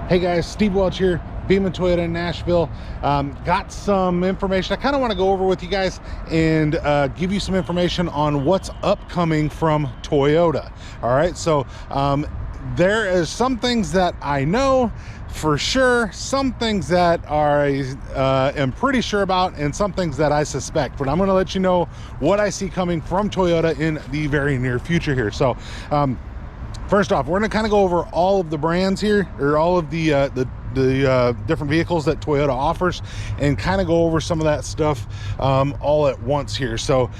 Hey guys, Steve Welch here, Beeman Toyota in Nashville. Got some information I kind of want to go over with you guys and give you some information on what's upcoming from Toyota. All right, so there is some things that I know for sure, some things that I am pretty sure about, and some things that I suspect. But I'm going to let you know what I see coming from Toyota in the very near future here. So first off, we're going to kind of go over all of the brands here, or all of the different vehicles that Toyota offers, and kind of go over some of that stuff all at once here. So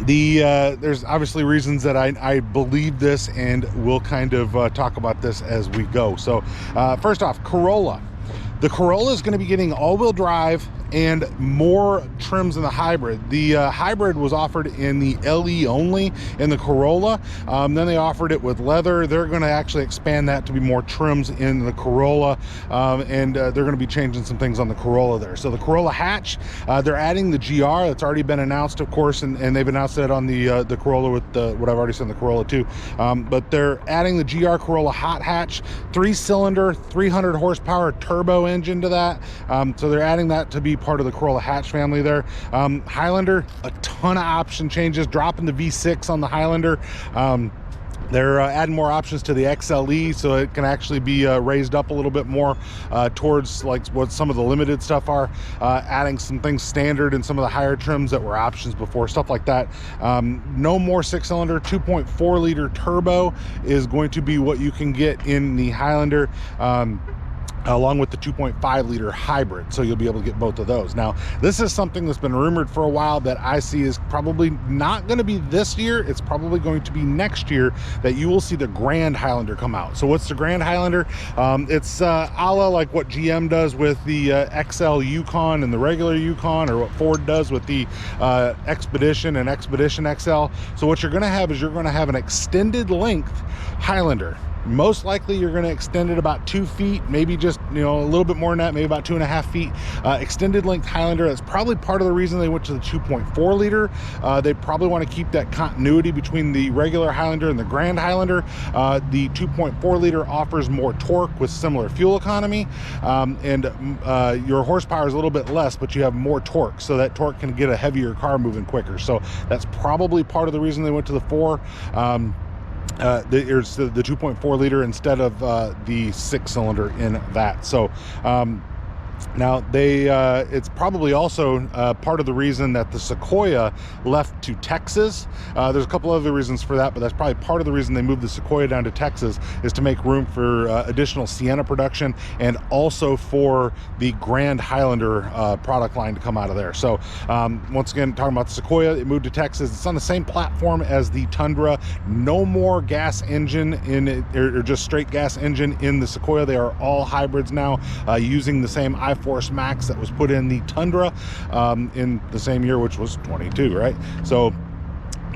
there's obviously reasons that I believe this, and we'll kind of talk about this as we go. So first off, Corolla. The Corolla is going to be getting all-wheel drive and more trims in the hybrid. The hybrid was offered in the LE only in the Corolla. Then they offered it with leather. They're going to actually expand that to be more trims in the Corolla, and they're going to be changing some things on the Corolla there. So the Corolla Hatch, they're adding the GR. That's already been announced, of course, and they've announced that on the Corolla with what I've already said in the Corolla too. But they're adding the GR Corolla Hot Hatch, 3-cylinder, 300 horsepower turbo engine to that. So they're adding that to be part of the Corolla Hatch family there. Highlander, a ton of option changes, dropping the V6 on the Highlander. They're adding more options to the XLE, so it can actually be raised up a little bit more towards like what some of the limited stuff are, adding some things standard and some of the higher trims that were options before, stuff like that. No more 6-cylinder, 2.4 liter turbo is going to be what you can get in the Highlander, along with the 2.5 liter hybrid. So you'll be able to get both of those. Now, this is something that's been rumored for a while that I see is probably not going to be this year. It's probably going to be next year that you will see the Grand Highlander come out. So what's the Grand Highlander? It's a la like what GM does with the XL Yukon and the regular Yukon, or what Ford does with the Expedition and Expedition XL. So what you're going to have is you're going to have an extended length Highlander. Most likely you're going to extend it about 2 feet, maybe just, you know, a little bit more than that, maybe about 2.5 feet. Extended length Highlander. That's probably part of the reason they went to the 2.4 liter. They probably want to keep that continuity between the regular Highlander and the Grand Highlander. The 2.4 liter offers more torque with similar fuel economy, and your horsepower is a little bit less, but you have more torque, so that torque can get a heavier car moving quicker. So that's probably part of the reason they went to the 4. There's the 2.4 liter instead of the 6-cylinder in that. So now it's probably also part of the reason that the Sequoia left to Texas. There's a couple other reasons for that, but that's probably part of the reason they moved the Sequoia down to Texas, is to make room for additional Sienna production, and also for the Grand Highlander product line to come out of there. So once again, talking about the Sequoia, it moved to Texas. It's on the same platform as the Tundra. No more gas engine in it, or just straight gas engine in the Sequoia. They are all hybrids now, using the same iForce Max that was put in the Tundra in the same year, which was 22, right? So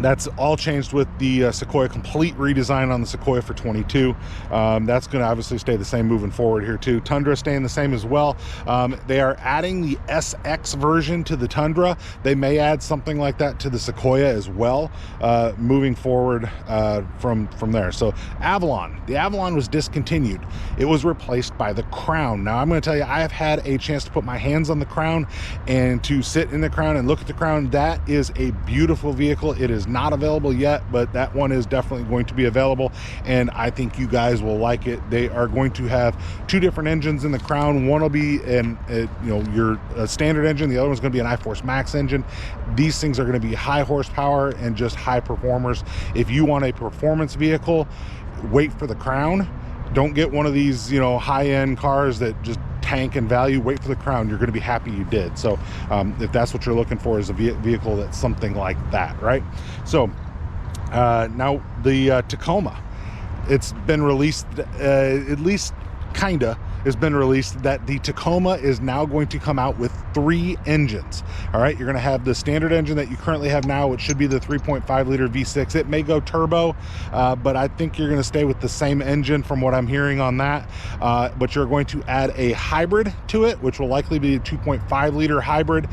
that's all changed with the Sequoia. Complete redesign on the Sequoia for 22. That's going to obviously stay the same moving forward here too. Tundra staying the same as well. They are adding the SX version to the Tundra. They may add something like that to the Sequoia as well, moving forward from there. So Avalon, the Avalon was discontinued. It was replaced by the Crown. Now I'm going to tell you, I have had a chance to put my hands on the Crown and to sit in the Crown and look at the Crown. That is a beautiful vehicle. It is not available yet, but that one is definitely going to be available, and I think you guys will like it. They are going to have 2 different engines in the Crown. One will be your standard engine. The other one's going to be an iForce Max engine. These things are going to be high horsepower and just high performers. If you want a performance vehicle, wait for the Crown. Don't get one of these, high-end cars that just tank in value. Wait for the Crown. You're going to be happy you did. So if that's what you're looking for, is a vehicle that's something like that, right? So now the Tacoma, it's been released, at least kinda, has been released that the Tacoma is now going to come out with 3 engines. All right, you're going to have the standard engine that you currently have now, which should be the 3.5 liter V6. It may go turbo, but I think you're going to stay with the same engine from what I'm hearing on that. But you're going to add a hybrid to it, which will likely be a 2.5 liter hybrid,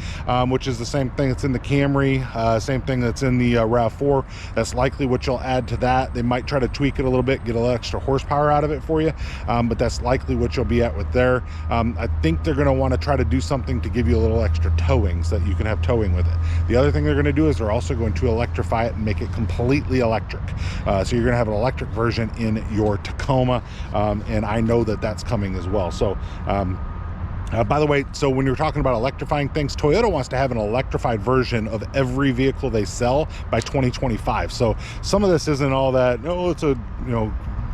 which is the same thing that's in the Camry, same thing that's in the RAV4. That's likely what you'll add to that. They might try to tweak it a little bit, get a little extra horsepower out of it for you, but that's likely what you'll be at with there. I think they're going to want to try to do something to give you a little extra towing so that you can have towing with it. The other thing they're going to do is they're also going to electrify it and make it completely electric. So you're going to have an electric version in your Tacoma, and I know that that's coming as well. So by the way, so when you're talking about electrifying things, Toyota wants to have an electrified version of every vehicle they sell by 2025. So some of this isn't all that, no, it's a,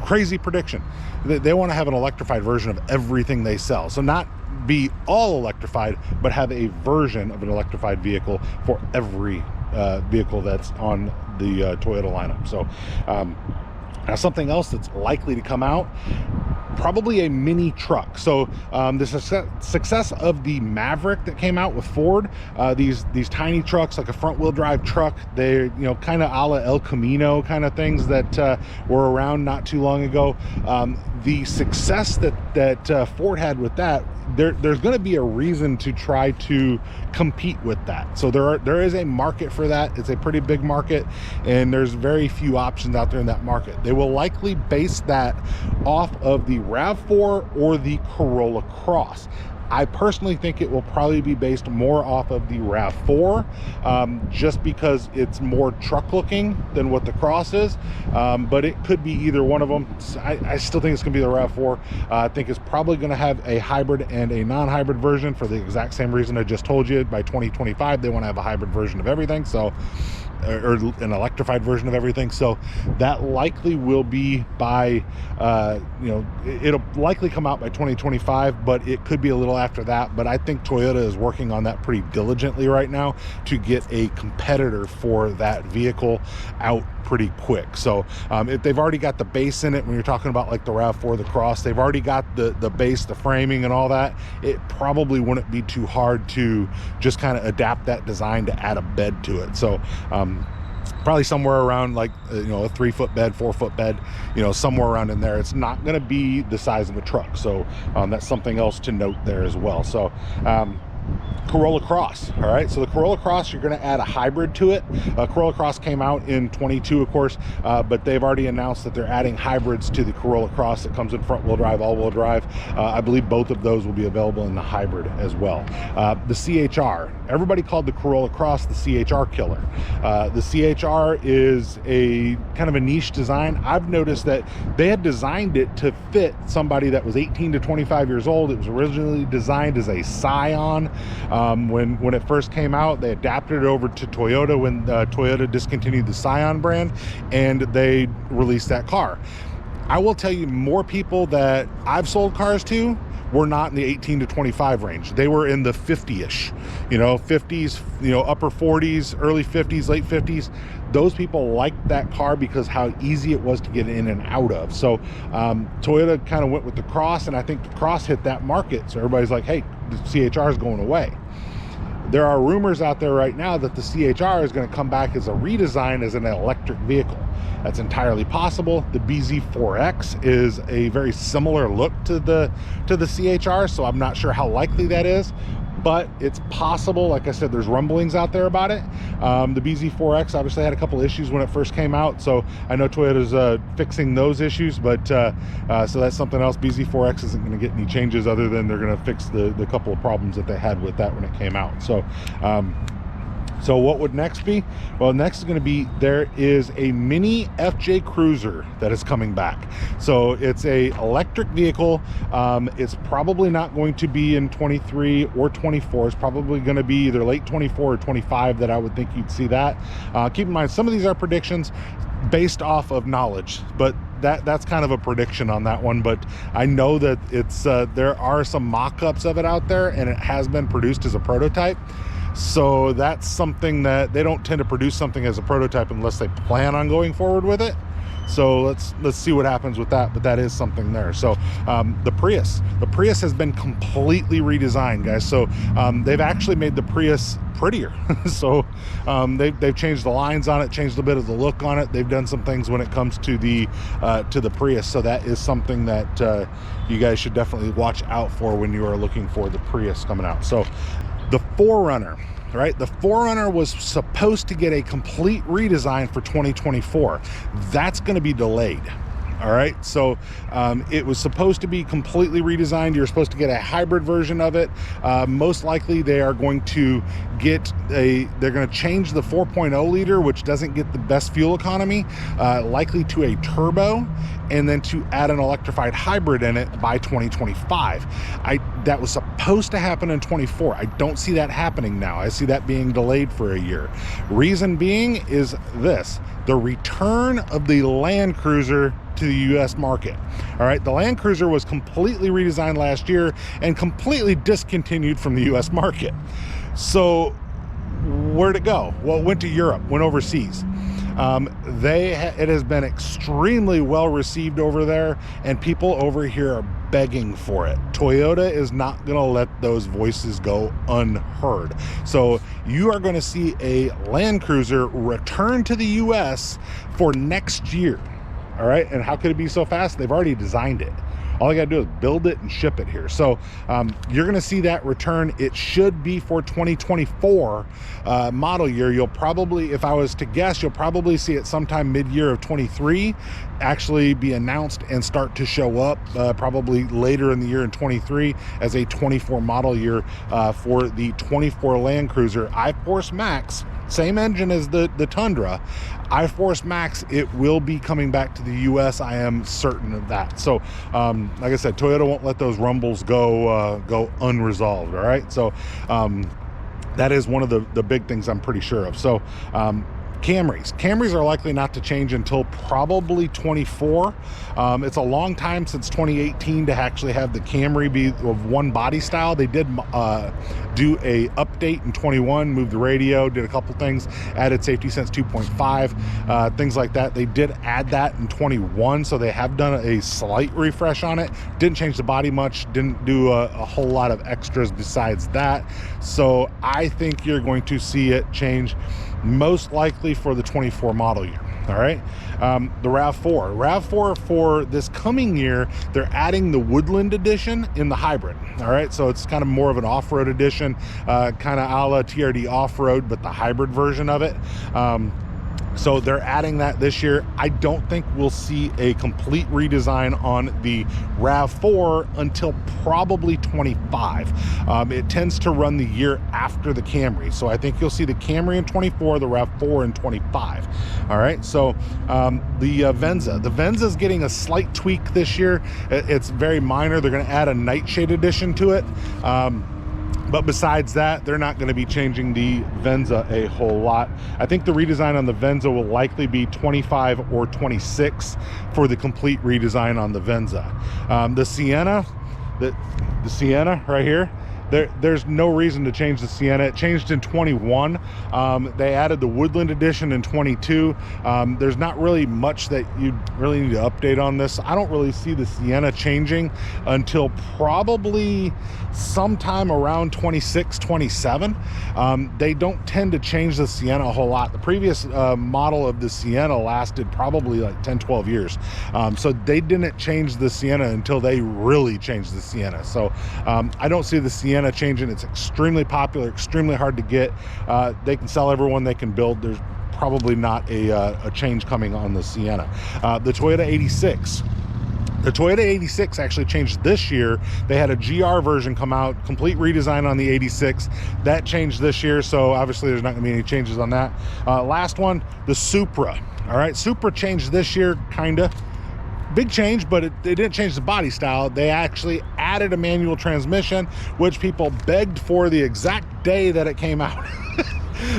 crazy prediction. They want to have an electrified version of everything they sell. So not be all electrified, but have a version of an electrified vehicle for every vehicle that's on the Toyota lineup. So now something else that's likely to come out, probably a mini truck. So the success of the Maverick that came out with Ford, these tiny trucks, like a front wheel drive truck, they're kind of a la El Camino kind of things that were around not too long ago. The success that Ford had with that, there's going to be a reason to try to compete with that. So there is a market for that. It's a pretty big market, and there's very few options out there in that market. They will likely base that off of the RAV4 or the Corolla Cross. I personally think it will probably be based more off of the RAV4, just because it's more truck looking than what the Cross is, but it could be either one of them. I still think it's going to be the RAV4. I think it's probably going to have a hybrid and a non-hybrid version for the exact same reason I just told you. By 2025 they want to have a hybrid version of everything, so or an electrified version of everything. So that likely will be by it'll likely come out by 2025, but it could be a little after that. But I think Toyota is working on that pretty diligently right now to get a competitor for that vehicle out pretty quick. So if they've already got the base in it, when you're talking about like the RAV4, the Cross, they've already got the base, the framing and all that, it probably wouldn't be too hard to just kind of adapt that design to add a bed to it. So probably somewhere around like a 3-foot bed, 4-foot bed, somewhere around in there. It's not going to be the size of a truck, so that's something else to note there as well. So Corolla Cross. All right, so the Corolla Cross, you're going to add a hybrid to it. Corolla Cross came out in 22, of course, but they've already announced that they're adding hybrids to the Corolla Cross that comes in front wheel drive, all wheel drive. I believe both of those will be available in the hybrid as well. The CHR, everybody called the Corolla Cross the CHR killer. The CHR is a kind of a niche design. I've noticed that they had designed it to fit somebody that was 18 to 25 years old. It was originally designed as a Scion. When it first came out, they adapted it over to Toyota when Toyota discontinued the Scion brand, and they released that car. I will tell you, more people that I've sold cars to were not in the 18 to 25 range. They were in the 50-ish, 50s, upper 40s, early 50s, late 50s. Those people liked that car because how easy it was to get in and out of. So Toyota kind of went with the Cross, and I think the Cross hit that market. So everybody's like, hey, the CHR is going away. There are rumors out there right now that the CHR is going to come back as a redesign as an electric vehicle. That's entirely possible. The BZ4X is a very similar look to the CHR, so I'm not sure how likely that is, but it's possible. Like I said, there's rumblings out there about it. The BZ4X obviously had a couple issues when it first came out, so I know Toyota's fixing those issues, but so that's something else. BZ4X isn't going to get any changes other than they're going to fix the couple of problems that they had with that when it came out. So what would next be? Well, next is going to be, there is a mini FJ Cruiser that is coming back. So it's a electric vehicle. It's probably not going to be in 23 or 24. It's probably going to be either late 24 or 25 that I would think you'd see that. Keep in mind, some of these are predictions based off of knowledge, but that's kind of a prediction on that one. But I know that it's there are some mock-ups of it out there, and it has been produced as a prototype. So that's something that they don't tend to produce something as a prototype unless they plan on going forward with it. So let's see what happens with that, but that is something there. So the Prius has been completely redesigned, guys. So they've actually made the Prius prettier. So they've changed the lines on it, changed a bit of the look on it. They've done some things when it comes to the Prius. So that is something that you guys should definitely watch out for when you are looking for the Prius coming out. So the Forerunner. Right, the Forerunner was supposed to get a complete redesign for 2024. That's going to be delayed. All right, so it was supposed to be completely redesigned. You're supposed to get a hybrid version of it. Most likely they are going to get they're going to change the 4.0 liter, which doesn't get the best fuel economy, likely to a turbo, and then to add an electrified hybrid in it by 2025. That was supposed to happen in 24. I don't see that happening now. I see that being delayed for a year. Reason being is this: the return of the Land Cruiser to the US market. All right, the Land Cruiser was completely redesigned last year and completely discontinued from the US market. So where'd it go? Well, it went to Europe, went overseas. It has been extremely well received over there, and people over here are begging for it. Toyota is not going to let those voices go unheard. So you are going to see a Land Cruiser return to the US for next year. All right, and how could it be so fast? They've already designed it. All I got to do is build it and ship it here. So you're going to see that return. It should be for 2024 model year. You'll probably, if I was to guess, you'll probably see it sometime mid-year of 23 actually be announced and start to show up probably later in the year in 23 as a 24 model year for the 24 Land Cruiser iForce Max. Same engine as the Tundra, iForce Max. It will be coming back to the US. I am certain of that. So like I said, Toyota won't let those rumbles go unresolved. All right, so that is one of the big things I'm pretty sure of. So Camrys are likely not to change until probably 24. It's a long time since 2018 to actually have the Camry be of one body style. They did do a update in 21, moved the radio, did a couple things, added Safety Sense 2.5, things like that. They did add that in 21, so they have done a slight refresh on it. Didn't change the body much, didn't do a whole lot of extras besides that. So I think you're going to see it change most likely for the 24 model year. All right, the RAV4 for this coming year, they're adding the Woodland edition in the hybrid. All right, so it's kind of more of an off-road edition, kind of a la TRD off-road, but the hybrid version of it. So they're adding that this year. I don't think we'll see a complete redesign on the RAV4 until probably 25. It tends to run the year after the Camry. So I think you'll see the Camry in 24, the RAV4 in 25. All right, so the Venza. The Venza is getting a slight tweak this year. It's very minor. They're going to add a Nightshade edition to it. But besides that, they're not going to be changing the Venza a whole lot. I think the redesign on the Venza will likely be 25 or 26 for the complete redesign on the Venza. The Sienna, the Sienna right here, there's no reason to change the Sienna. It changed in 21. They added the Woodland edition in 22. There's not really much that you really need to update on this. I don't really see the Sienna changing until probably sometime around 26, 27. They don't tend to change the Sienna a whole lot. The previous model of the Sienna lasted probably like 10, 12 years. So they didn't change the Sienna until they really changed the Sienna. So I don't see the Sienna changing. It's extremely popular, extremely hard to get. They can sell everyone they can build. There's probably not a change coming on the Sienna. The Toyota 86. The Toyota 86 actually changed this year. They had a GR version come out, complete redesign on the 86. That changed this year, so obviously there's not going to be any changes on that. Last one, the Supra. All right, Supra changed this year, kind of. Big change, but it didn't change the body style. They actually added a manual transmission, which people begged for the exact day that it came out.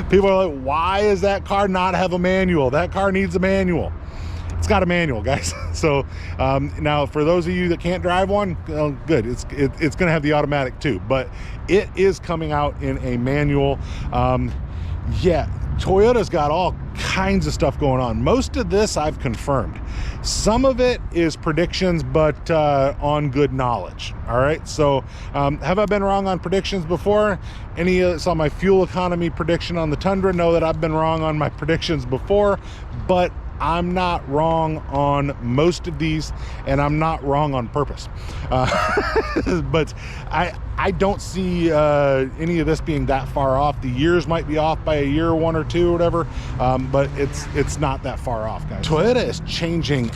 People are like, why does that car not have a manual? That car needs a manual. It's got a manual, guys. So now for those of you that can't drive one, good. It's going to have the automatic too, but it is coming out in a manual. Yeah, Toyota's got all kinds of stuff going on. Most of this I've confirmed. Some of it is predictions, but on good knowledge. All right, so have I been wrong on predictions before? Any saw my fuel economy prediction on the Tundra, know that I've been wrong on my predictions before, but I'm not wrong on most of these, and I'm not wrong on purpose. But I don't see any of this being that far off. The years might be off by a year, 1 or 2 or whatever, but it's not that far off, guys. Toyota is changing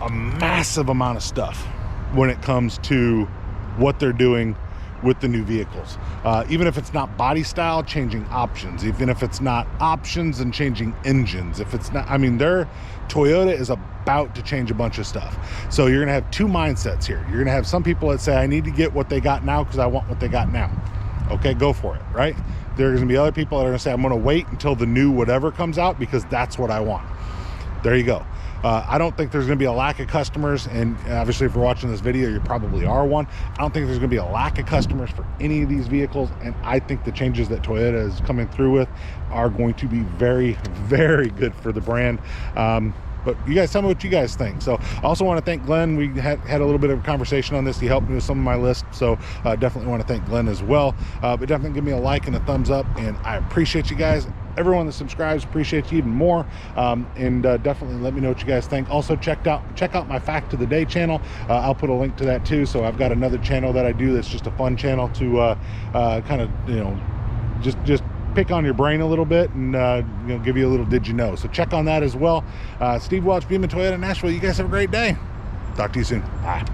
a massive amount of stuff when it comes to what they're doing with the new vehicles. Even if it's not body style, changing options. Even if it's not options, and changing engines. If it's not, I mean, Toyota is about to change a bunch of stuff. So you're gonna have two mindsets here. You're gonna have some people that say, I need to get what they got now because I want what they got now. Okay, go for it, right? There's gonna be other people that are gonna say, I'm gonna wait until the new whatever comes out because that's what I want. There you go. I don't think there's going to be a lack of customers, and obviously if you're watching this video, you probably are one. I don't think there's going to be a lack of customers for any of these vehicles, and I think the changes that Toyota is coming through with are going to be very, very good for the brand. But you guys tell me what you guys think. So I also want to thank Glenn. We had a little bit of a conversation on this. He helped me with some of my lists, so definitely want to thank Glenn as well. But definitely give me a like and a thumbs up, and I appreciate you guys. Everyone that subscribes, appreciate you even more. And definitely let me know what you guys think. Also check out my Fact of the Day channel. I'll put a link to that too. So I've got another channel that I do that's just a fun channel to kind of, you know, just pick on your brain a little bit and you know, give you a little did you know. So check on that as well. Steve Welch, Beaman Toyota Nashville. You guys have a great day. Talk to you soon. Bye.